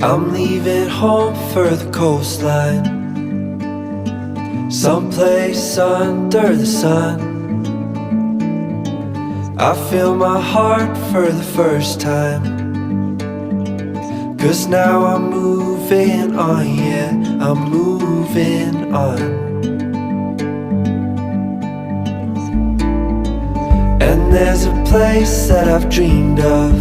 I'm leaving home for the coastline, someplace under the sun. I feel my heart for the first time, 'cause now I'm moving on, yeah, I'm moving on. And there's a place that I've dreamed of,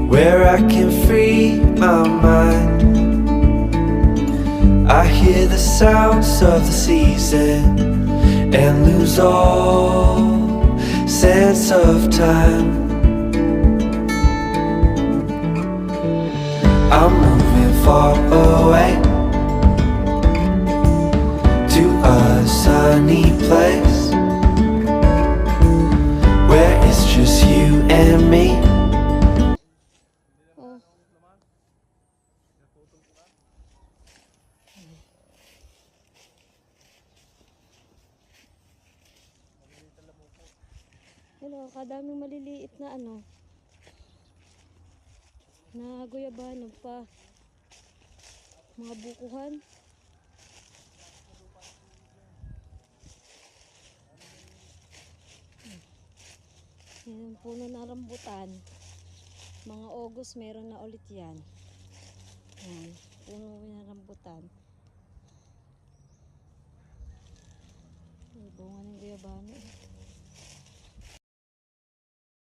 where I can free my mind. I hear the sounds of the season and lose all sense of time. I'm moving far away to a sunny place where it's just you and me. Hello, kadaming maliliit na na guyabano pa, mga bukuhan. Yan ang puno ng rambutan. Mga August meron na ulit yan. Yan, puno ng rambutan. Bunga ng guyabano.